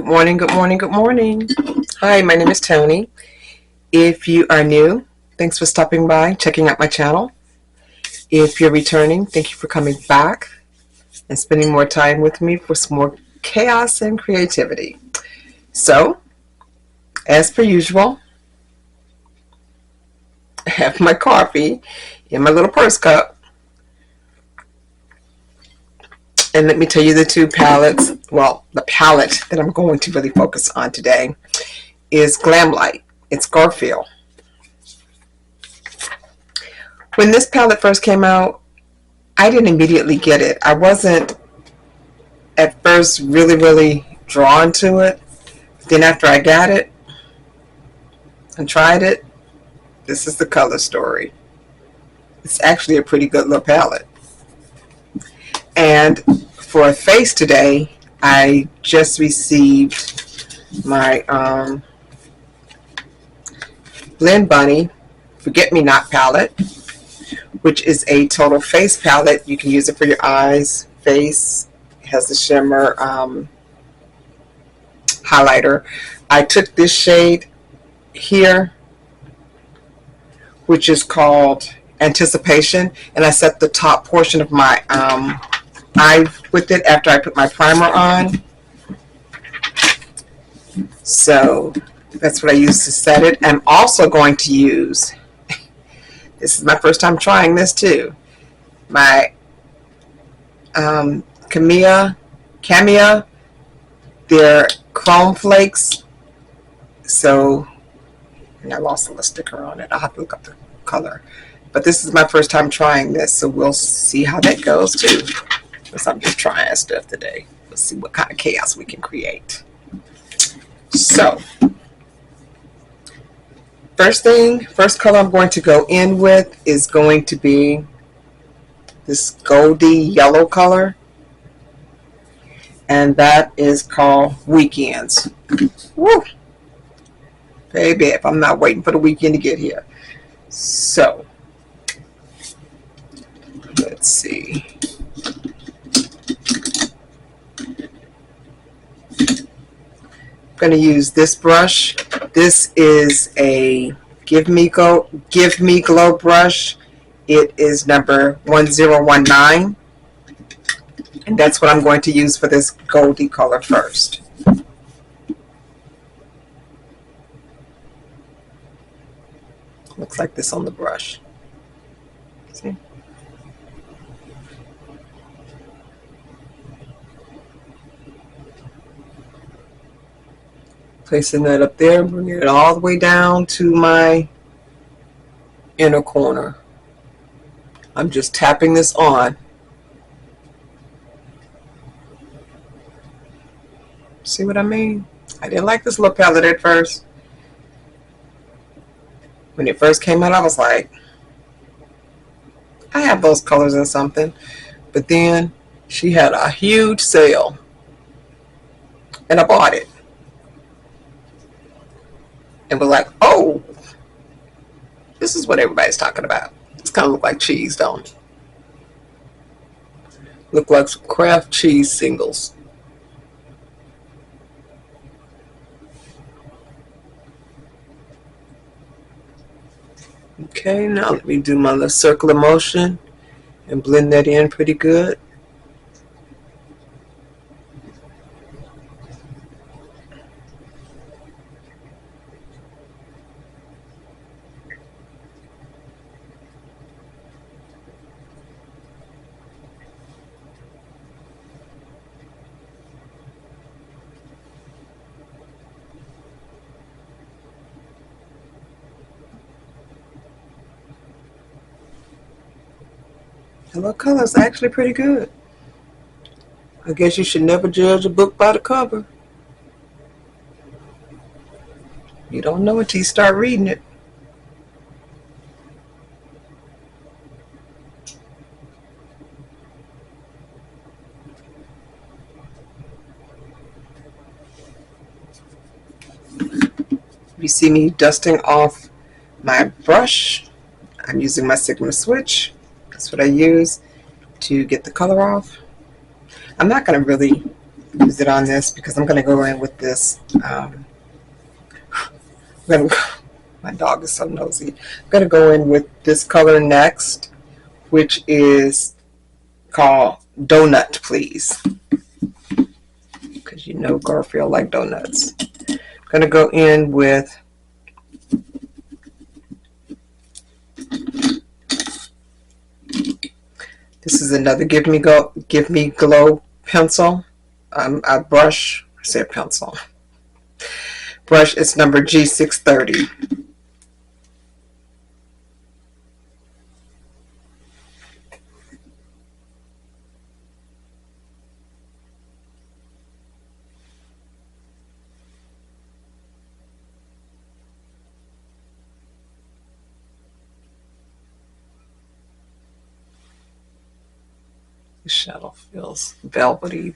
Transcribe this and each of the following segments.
Good morning, good morning, good morning. Hi, my name is Tony. If you are new, thanks for stopping by, checking out my channel. If you're returning, thank you for coming back and spending more time with me for some more chaos and creativity. So, as per usual, I have my coffee in my little purse cup. And let me tell you the two palettes. Well, the palette that I'm going to really focus on today is Glamlite. It's Garfield. When this palette first came out, I didn't immediately get it. I wasn't at first really drawn to it. Then after I got it and tried it, this is the color story. It's actually a pretty good little palette. And for a face today, I just received my Blend Bunny Forget Me Not palette, which is a total face palette. You can use it for your eyes, face. It has the shimmer highlighter. I took this shade here, which is called Anticipation, and I set the top portion of my eye with it after I put my primer on. So that's what I use to set it. I'm also going to use, this is my first time trying this too, my Kamia, they're chrome flakes. So, and I lost a little sticker on it. I'll have to look up the color. But this is my first time trying this, so we'll see how that goes too. Because I'm just trying stuff today. Let's see what kind of chaos we can create. So, first color I'm going to go in with is going to be this goldy yellow color. And that is called Weekends. Woo! Baby, if I'm not waiting for the weekend to get here. So, let's see. I'm going to use this brush. This is a Give Me Glow brush. It is number 1019. And that's what I'm going to use for this goldy color first. Looks like this on the brush. See? Placing that up there, bringing it all the way down to my inner corner. I'm just tapping this on. See what I mean? I didn't like this little palette at first. When it first came out, I was like, I have those colors in something. But then she had a huge sale. And I bought it. And was like, oh, this is what everybody's talking about. It's kind of look like cheese, don't it? Look like some Kraft cheese singles. Okay, now let me do my little circular motion and blend that in pretty good. The color is actually pretty good. I guess you should never judge a book by the cover. You don't know until you start reading it. You see me dusting off my brush. I'm using my Sigma switch. That's what I use to get the color off. I'm not going to really use it on this because I'm going to go in with this. I'm gonna, my dog is so nosy. I'm going to go in with this color next, which is called Donut Please, because you know Garfield like donuts. I'm going to go in with this is another Give Me Glow pencil. I brush, I said pencil. Brush, it's number G630. The shadow feels velvety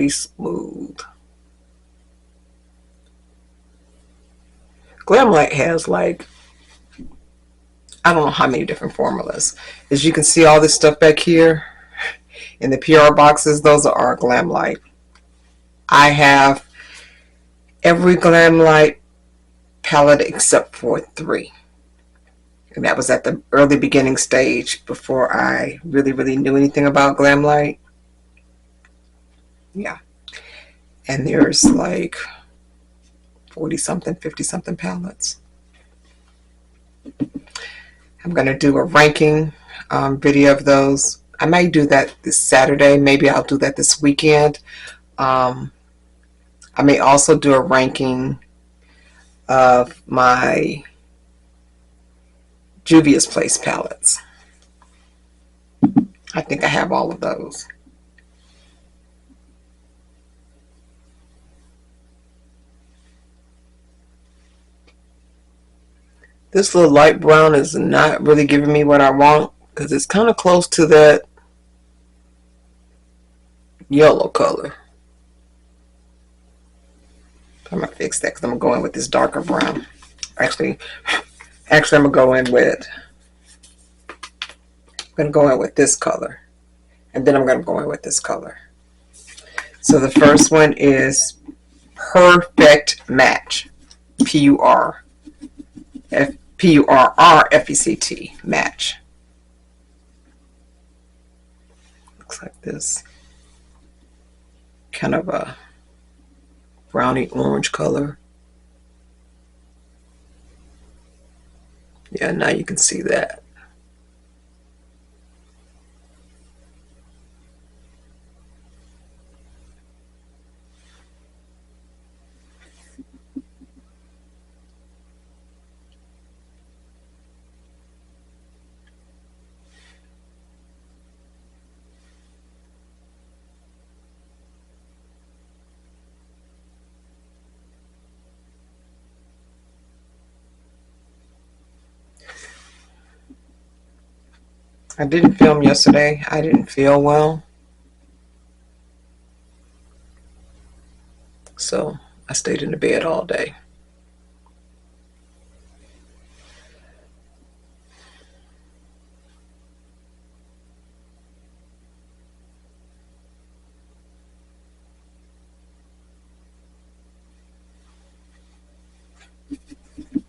smooth. Glamlite has like, I don't know how many different formulas. As you can see all this stuff back here in the PR boxes, those are our Glamlite. I have every Glamlite palette except for 3. And that was at the early beginning stage before I really knew anything about Glamlite. Yeah. And there's like 40 something, 50 something palettes. I'm going to do a ranking video of those. I might do that this Saturday. Maybe I'll do that this weekend. I may also do a ranking of my Juvia's Place palettes. I think I have all of those. This little light brown is not really giving me what I want because it's kind of close to that yellow color. I'm going to fix that because I'm going to go in with this darker brown. Actually, I'm going to go in with, this color. And then I'm going to go in with this color. So the first one is Perfect Match. P-U-R-R-F-E-C-T. Match. Looks like this. Kind of a brownie orange color. Yeah, now you can see that. I didn't film yesterday. I didn't feel well. So I stayed in the bed all day.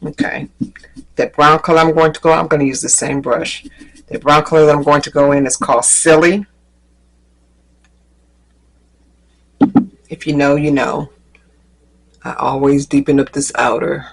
Okay. That brown color I'm going to use the same brush. The brown color that I'm going to go in is called Silly. If you know, you know. I always deepen up this outer.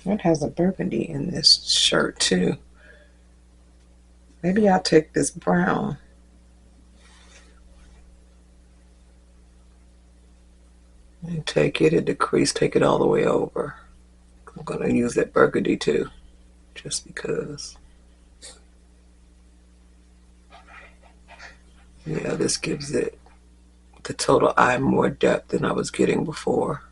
It has a burgundy in this shirt too. Maybe I'll take this brown. And take it at the crease, take it all the way over. I'm going to use that burgundy too, just because. Yeah, this gives it the total eye more depth than I was getting before.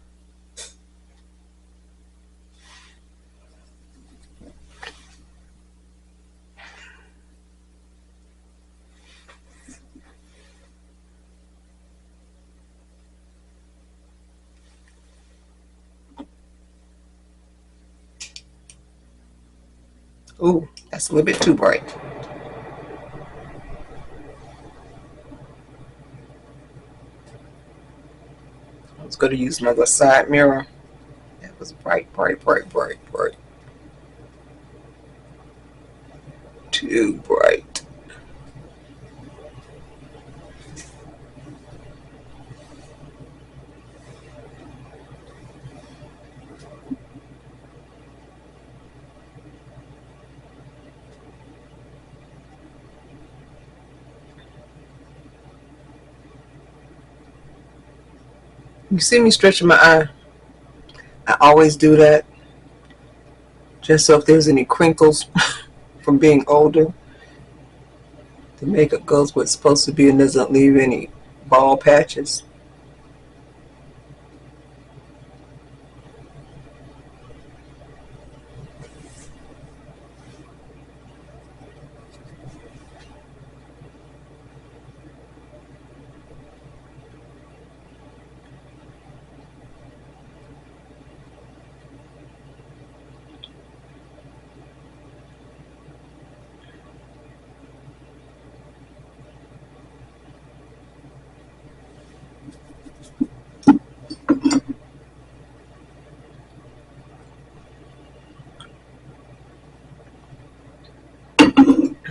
Ooh, that's a little bit too bright. I was going to use my other side mirror. That was bright, bright, bright, bright, bright. Too bright. You see me stretching my eye? I always do that, just so if there's any crinkles from being older, the makeup goes where it's supposed to be and doesn't leave any bald patches.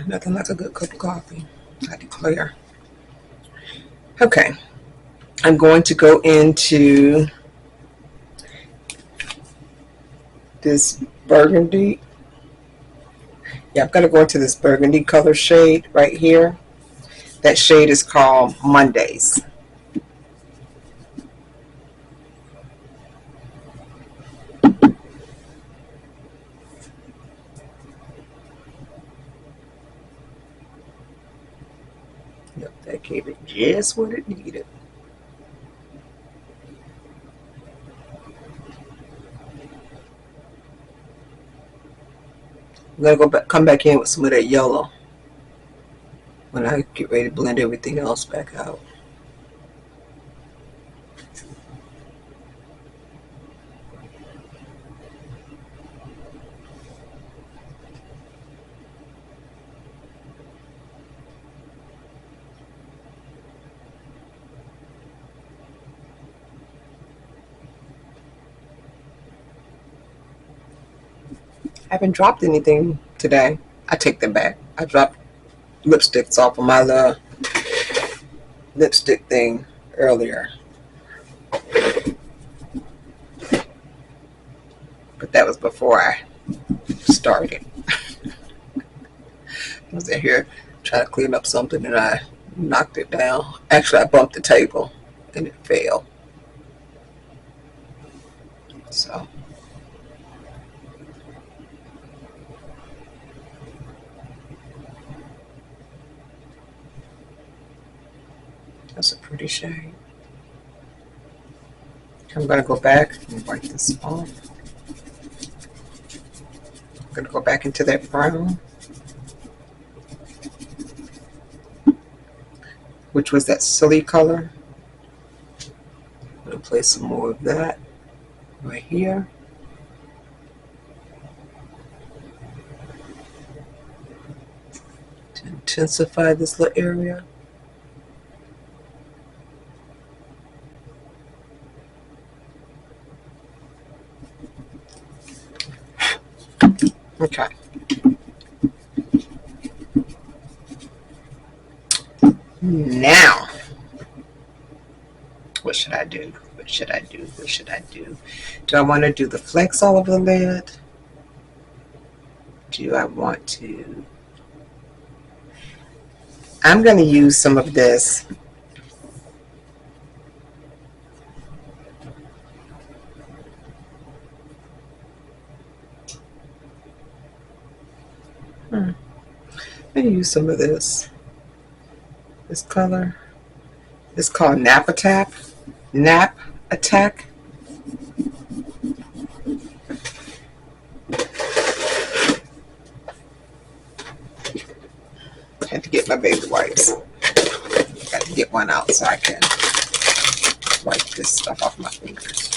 Nothing like a good cup of coffee, I declare. Okay, I'm going to go into this burgundy. Yeah, I'm going to go into this burgundy color shade right here. That shade is called Mondays. Yep, that gave it just what it needed. I'm going to go back, come back in with some of that yellow when I get ready to blend everything else back out. I haven't dropped anything today. I take them back. I dropped lipsticks off of my lipstick thing earlier. But that was before I started. I was in here trying to clean up something and I knocked it down. Actually, I bumped the table and it fell. So that's a pretty shade. I'm going to go back and wipe this off. I'm going to go back into that brown, which was that silly color. I'm going to place some more of that right here. To intensify this little area. Okay. Now, what should I do? What should I do? What should I do? Do I want to do the flex all over the lid? Do I want to? I'm going to use some of this. I'm going to use some of this. This color. It's called Nap Attack. Nap Attack. I had to get my baby wipes. Got to get one out so I can wipe this stuff off my fingers.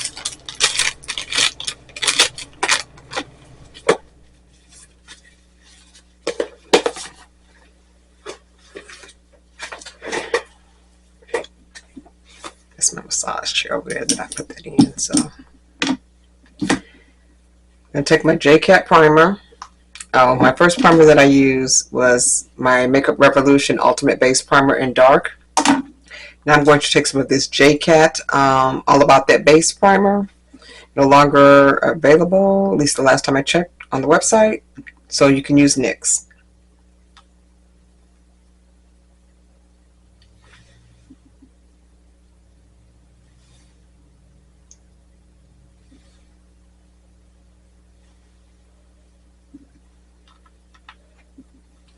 massage chair over there that I put that in. So I'm going to take my J-Cat primer. Oh, my first primer that I used was my Makeup Revolution Ultimate Base Primer in dark. Now I'm going to take some of this J-Cat All About That Base Primer. No longer available, at least the last time I checked on the website, so you can use NYX.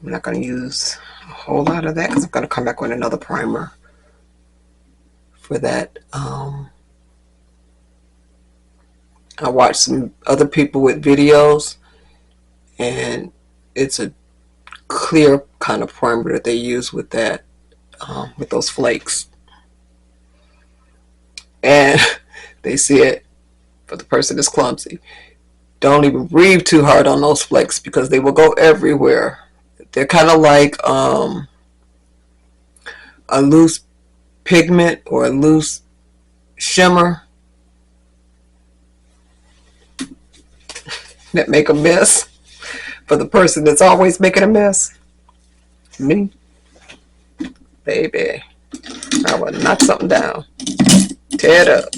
I'm not going to use a whole lot of that because I'm going to come back with another primer for that. I watched some other people with videos, and it's a clear kind of primer that they use with that, with those flakes. And they said, for the person that's clumsy, don't even breathe too hard on those flakes because they will go everywhere. They're kind of like a loose pigment or a loose shimmer that make a mess. For the person that's always making a mess, me, baby, I would knock something down, tear it up.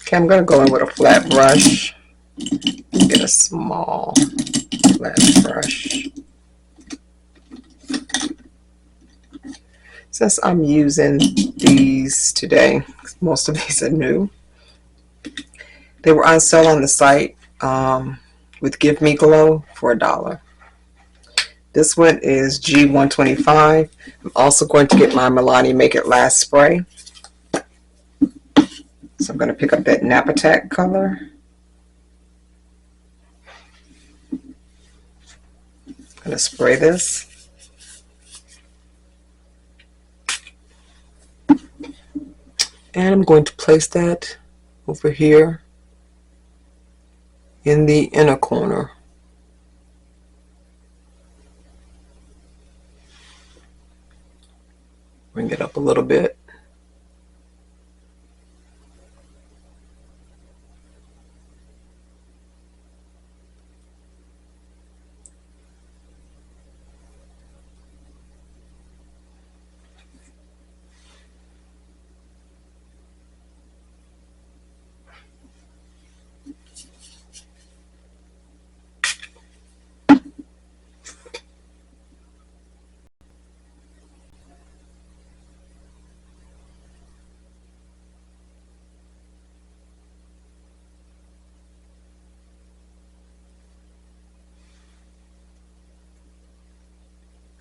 Okay, I'm going to go in with a flat brush. Get a small flat brush. Since I'm using these today, most of these are new. They were on sale on the site with Give Me Glow for $1. This one is G125. I'm also going to get my Milani Make It Last spray. So I'm going to pick up that Nap Attack color. I'm going to spray this. And I'm going to place that over here in the inner corner. Bring it up a little bit.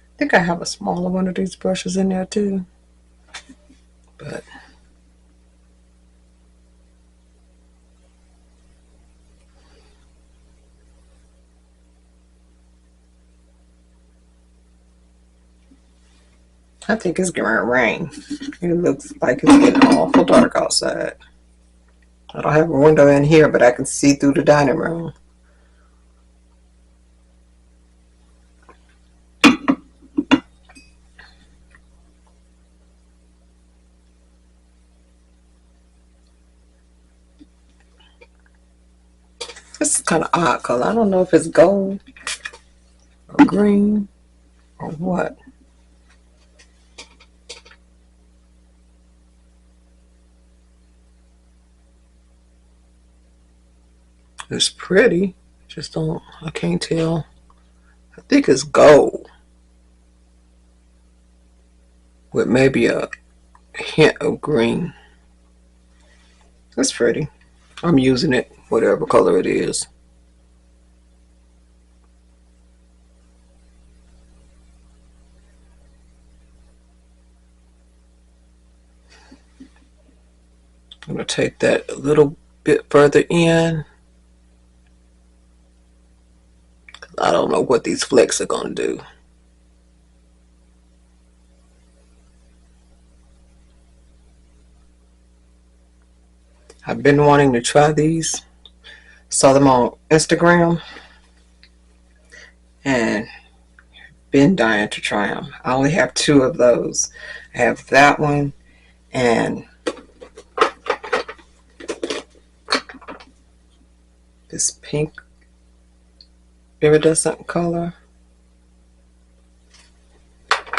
I think I have a smaller one of these brushes in there too, but I think it's going to rain. It looks like it's getting awful dark outside. I don't have a window in here, but I can see through the dining room. This is kind of odd color. I don't know if it's gold or green or what. It's pretty. Just don't, I can't tell. I think it's gold with maybe a hint of green. It's pretty. I'm using it, whatever color it is. I'm going to take that a little bit further in. I don't know what these flecks are going to do. I've been wanting to try these. Saw them on Instagram and been dying to try them. I only have 2 of those. I have that one and this pink iridescent color.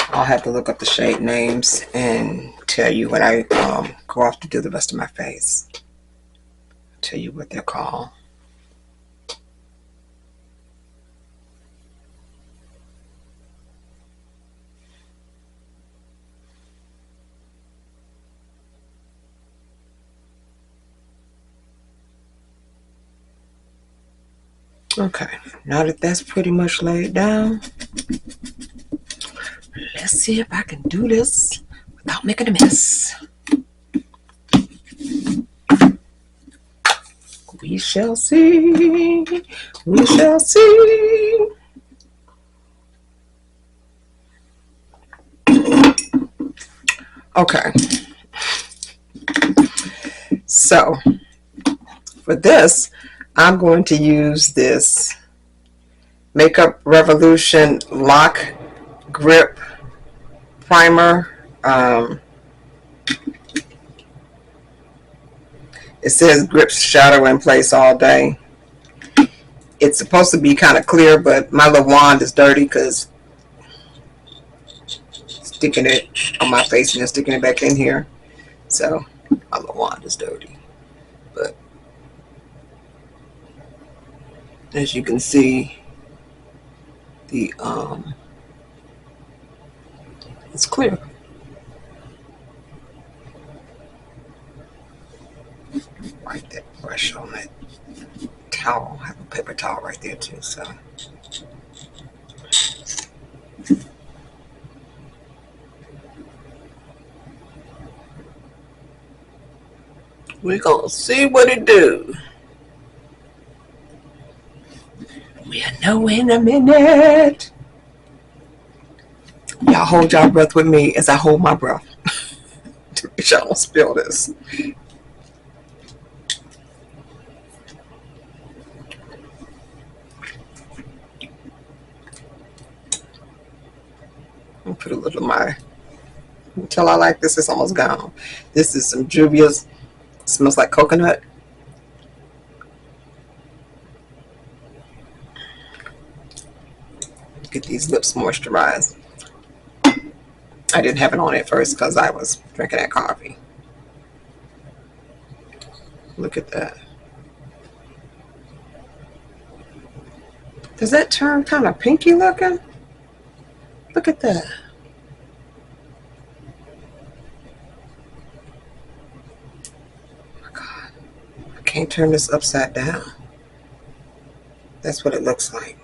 I'll have to look up the shade names and tell you when I go off to do the rest of my face. Tell you what they're called. Okay, now that that's pretty much laid down, let's see if I can do this without making a mess. We shall see. We shall see. Okay. So, for this, I'm going to use this Makeup Revolution Lock Grip Primer. It says grips shadow in place all day. It's supposed to be kind of clear, but my little wand is dirty because sticking it on my face and then sticking it back in here. So my little wand is dirty. But as you can see, the it's clear. Right, that brush on that towel. I have a paper towel right there too, so. We're gonna see what it do. We'll know in a minute. Y'all hold y'all breath with me as I hold my breath. To make sure I don't spill this. I'll put a little of my, until I like this, it's almost gone. This is some Juvia's, smells like coconut. Get these lips moisturized. I didn't have it on at first because I was drinking that coffee. Look at that. Does that turn kind of pinky looking? Look at that. Oh my God. I can't turn this upside down. That's what it looks like.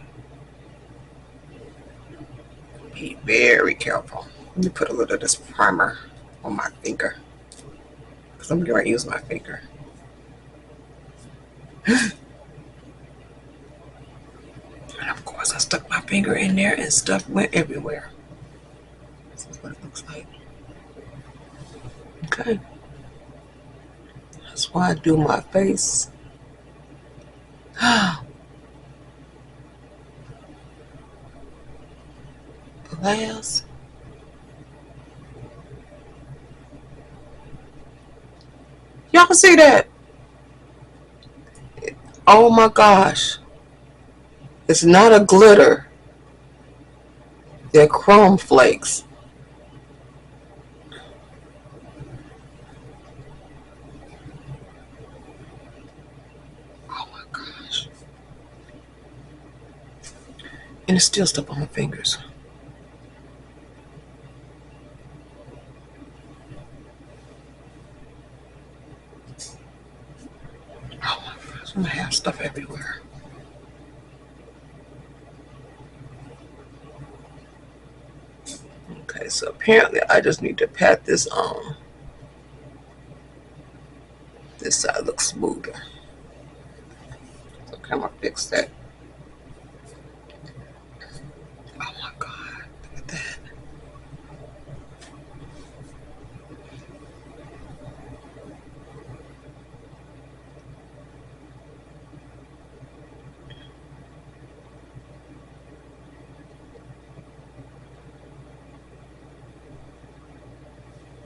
Be very careful. Let me put a little of this primer on my finger, because I'm going to use my finger. And of course I stuck my finger in there and stuff went everywhere. This is what it looks like. Okay. That's why I do my face. Glass. Y'all can see that? Oh my gosh. It's not a glitter. They're chrome flakes. Oh my gosh. And it's still stuck on my fingers. Oh my gosh, I'm gonna have stuff everywhere. Okay, so apparently I just need to pat this on. This side looks smoother. Okay, I'm gonna fix that. Oh my God, look at that.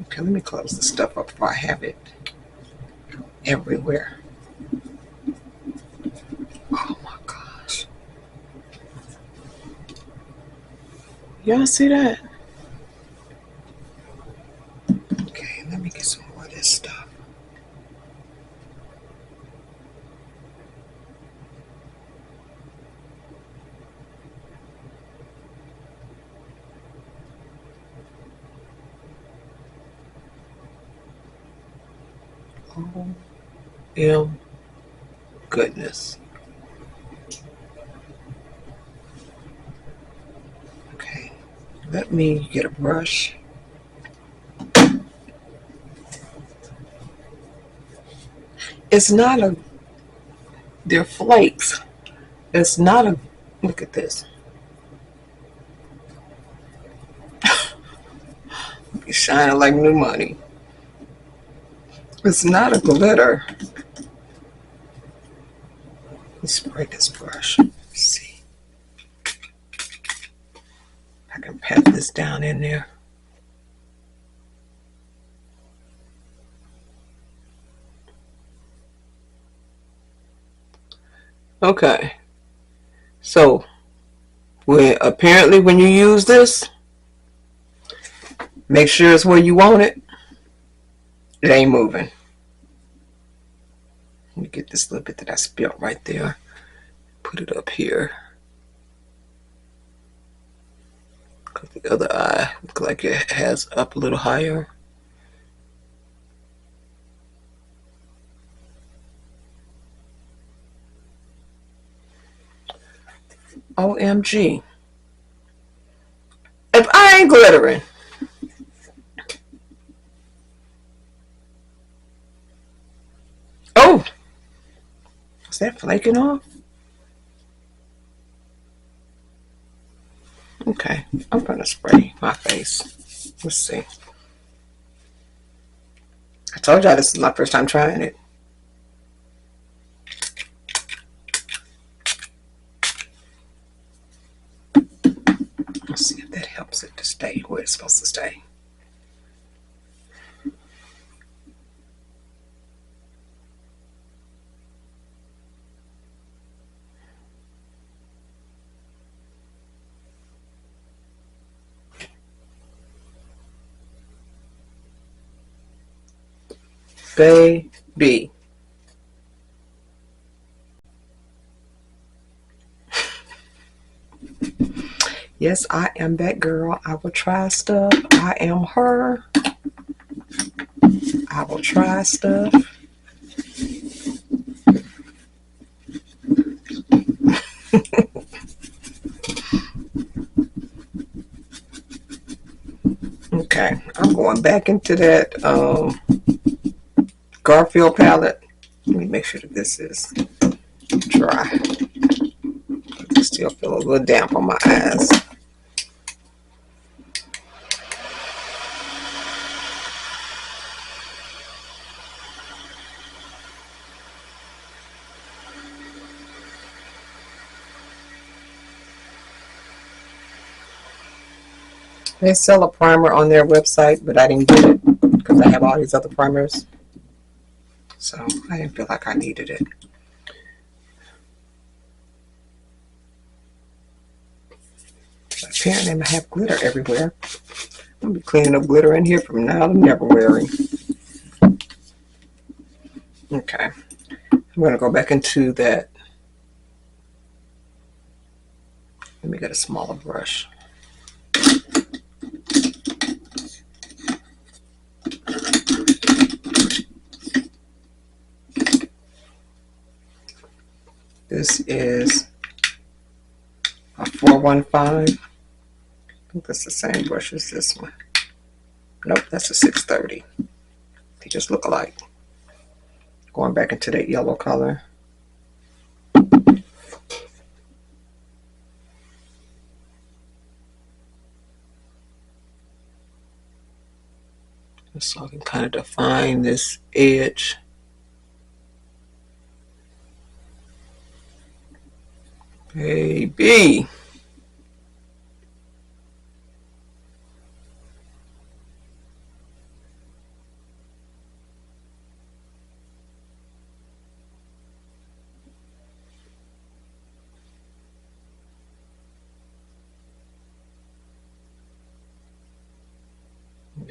Okay, let me close this stuff up before I have it everywhere. Y'all see that? Okay, let me get some more of this stuff. Oh, goodness. Okay, let me get a brush. It's not a, they're flakes. It's not a, look at this. It's shining like new money. It's not a glitter. Let's spray this brush. Let's see. I can pat this down in there. Okay. So, apparently when you use this, make sure it's where you want it. It ain't moving. Let me get this little bit that I spilled right there. Put it up here. Because the other eye looks like it has up a little higher. OMG. If I ain't glittering. Oh, is that flaking off? Okay, I'm gonna spray my face. Let's see. I told y'all this is my first time trying it. Let's see if that helps it to stay where it's supposed to stay. Baby. Yes, I am that girl. I will try stuff. I am her. I will try stuff. Okay, I'm going back into that Garfield palette. Let me make sure that this is dry. I still feel a little damp on my eyes. They sell a primer on their website, but I didn't get it because I have all these other primers. So I didn't feel like I needed it. But apparently I have glitter everywhere. I'll be cleaning up glitter in here from now to never wearing. Okay. I'm going to go back into that. Let me get a smaller brush. This is a 415. I think that's the same brush as this one. Nope, that's a 630. They just look alike. Going back into that yellow color. So I can kind of define this edge. Baby.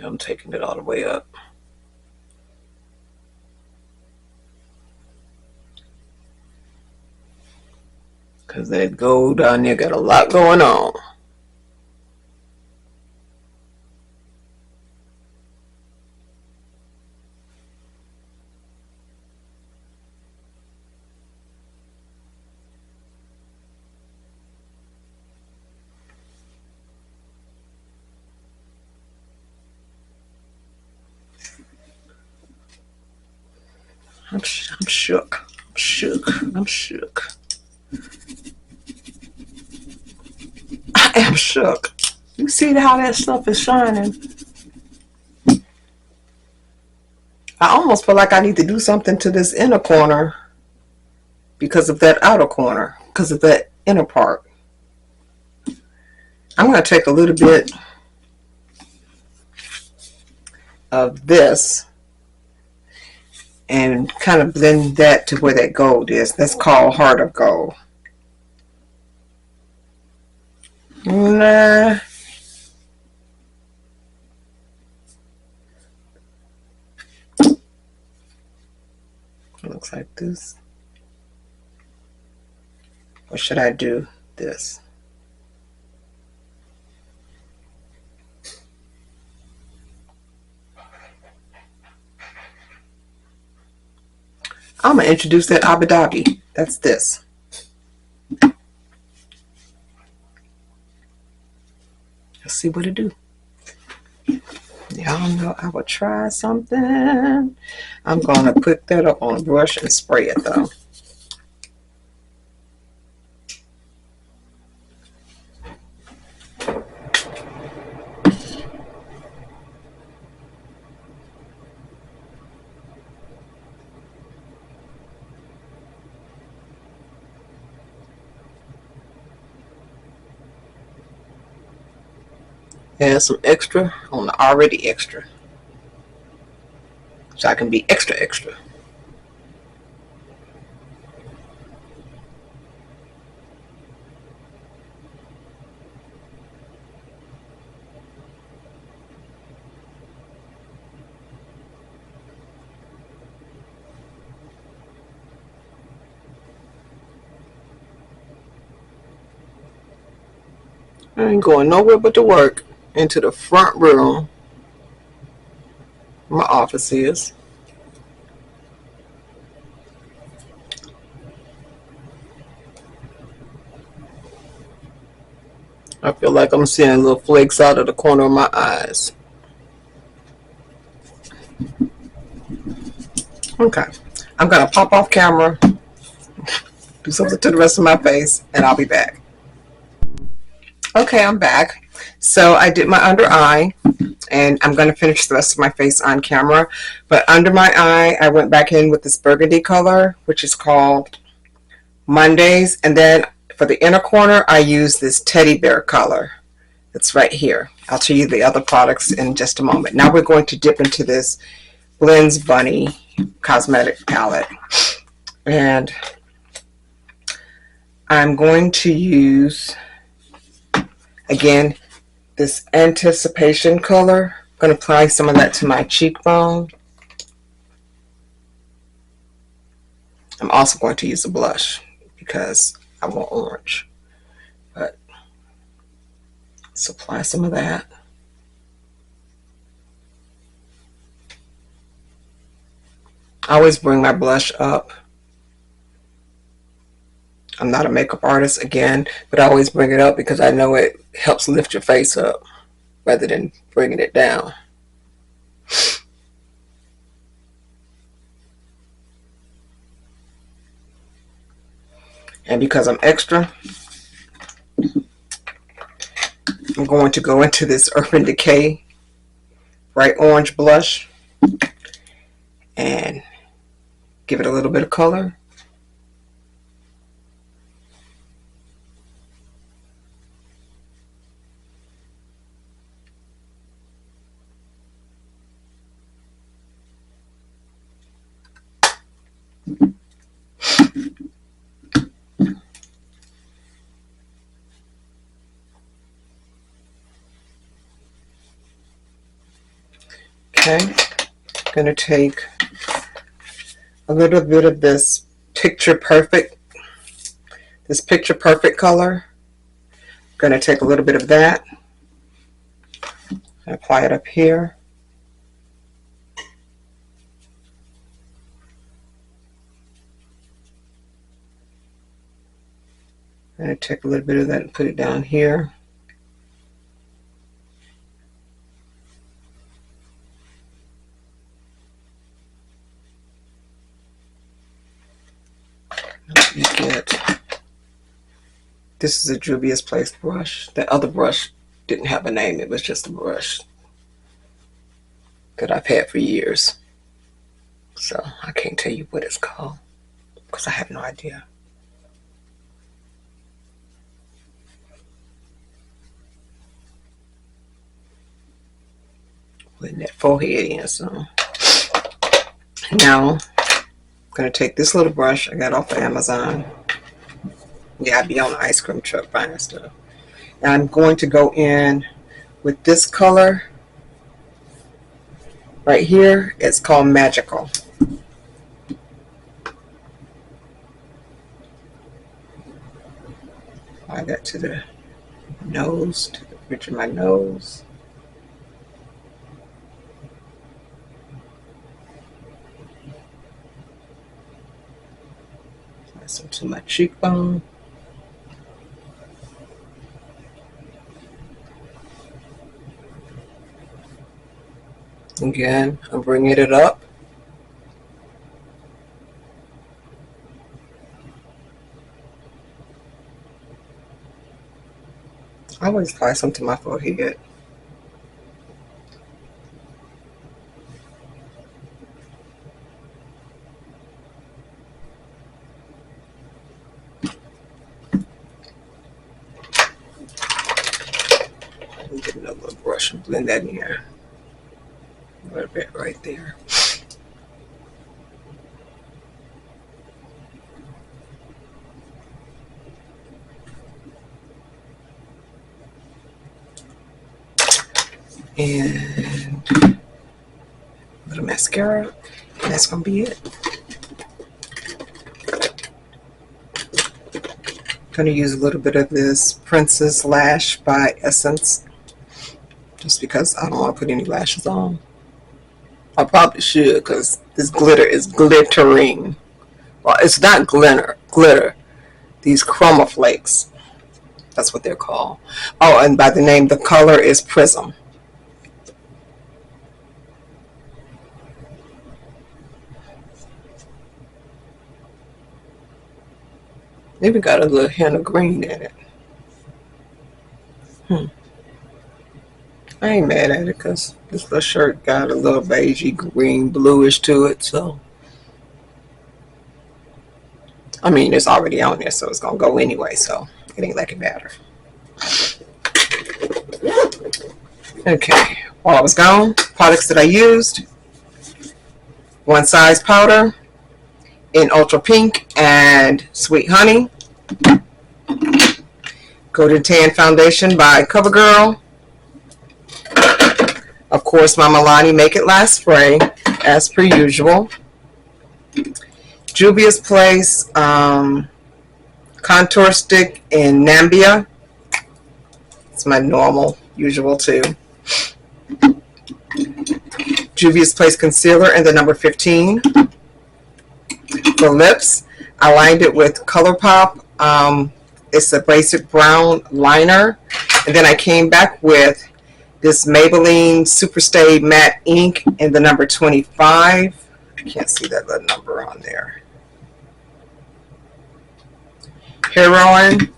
I'm taking it all the way up. Because that gold down there got a lot going on. I'm shook. I'm shook. I'm shook. I am shook. You see how that stuff is shining? I almost feel like I need to do something to this inner corner because of that outer corner, because of that inner part. I'm going to take a little bit of this and kind of blend that to where that gold is. That's called heart of gold. Nah. It looks like this. Or should I do this? I'm going to introduce that Abu Dhabi. That's this. Let's see what it do. Y'all know I will try something. I'm going to put that up on a brush and spray it though. Add some extra on the already extra. So I can be extra extra. I ain't going nowhere but to work. Into the front room where my office is. I feel like I'm seeing little flakes out of the corner of my eyes. Okay. I'm going to pop off camera, do something to the rest of my face, and I'll be back. Okay, I'm back. So I did my under eye, and I'm going to finish the rest of my face on camera. But under my eye, I went back in with this burgundy color, which is called Mondays. And then for the inner corner, I use this teddy bear color. It's right here. I'll show you the other products in just a moment. Now we're going to dip into this Blends Bunny cosmetic palette. And I'm going to use, again, this Anticipation color. I'm going to apply some of that to my cheekbone. I'm also going to use a blush because I want orange. But let's apply some of that. I always bring my blush up. I'm not a makeup artist again, but I always bring it up because I know it helps lift your face up rather than bringing it down. And because I'm extra, I'm going to go into this Urban Decay bright orange blush and give it a little bit of color. Okay, I'm going to take a little bit of this Picture Perfect color. I'm going to take a little bit of that and apply it up here. I'm going to take a little bit of that and put it down here. You get, this is a Juvia's Place brush. The other brush didn't have a name, it was just a brush that I've had for years. So I can't tell you what it's called because I have no idea. Putting that forehead in. So now I'm going to take this little brush I got off of Amazon. Yeah, I'd be on the ice cream truck buying stuff. And I'm going to go in with this color right here. It's called Magical. Apply that to the nose, to the bridge of my nose. Apply some to my cheekbone. Again, I'm bringing it up. I always apply some to my forehead. Get another little brush and blend that in here. A little bit right there. And a little mascara, and that's gonna be it. I'm gonna use a little bit of this Princess Lash by Essence, just because I don't want to put any lashes on. I probably should, because this glitter is glittering. Well, it's not glitter. These chroma flakes, that's what they're called. Oh, and by the name, the color is Prism. Even got a little hint of green in it. I ain't mad at it because this little shirt got a little beigey green bluish to it, so I mean it's already on there, so it's gonna go anyway, so it ain't like it matter. Okay, while I was gone, products that I used: One Size powder in Ultra Pink and Sweet Honey, Golden Tan foundation by CoverGirl, of course my Milani Make It Last spray as per usual, Juvia's Place contour stick in Nambia. It's my normal usual too. Juvia's Place concealer in the number 15. For lips, I lined it with ColourPop. It's a basic brown liner, and then I came back with this Maybelline Superstay Matte Ink in the number 25. I can't see that little number on there. Heroine.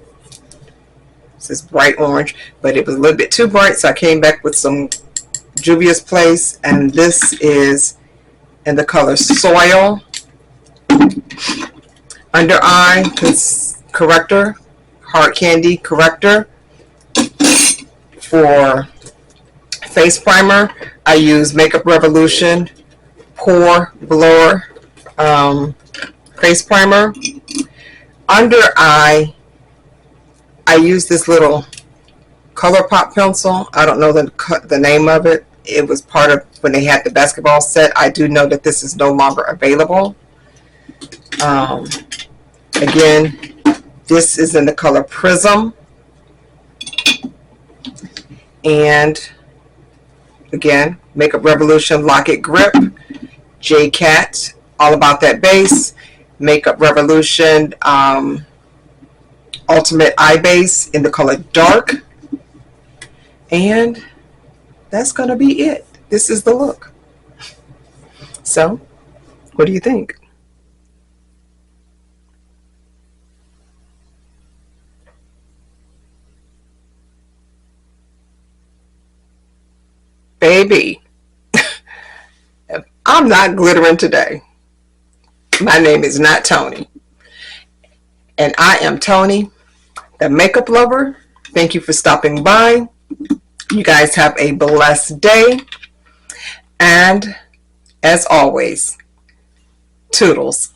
This is bright orange, but it was a little bit too bright, so I came back with some Juvia's Place, and this is in the color Soil. Under eye corrector, hard candy corrector. For face primer, I use Makeup Revolution Pore Blower face primer. Under eye, I use this little ColourPop pencil. I don't know the name of it. It was part of when they had the basketball set. I do know that this is no longer available. Again, this is in the color Prism. And again, Makeup Revolution Lock It Grip, J-Cat, All About That Base, Makeup Revolution Ultimate Eye Base in the color Dark. And that's going to be it. This is the look. So, what do you think? Baby, if I'm not glittering today, my name is not Tony. And I am Tony, the makeup lover. Thank you for stopping by. You guys have a blessed day. And as always, toodles.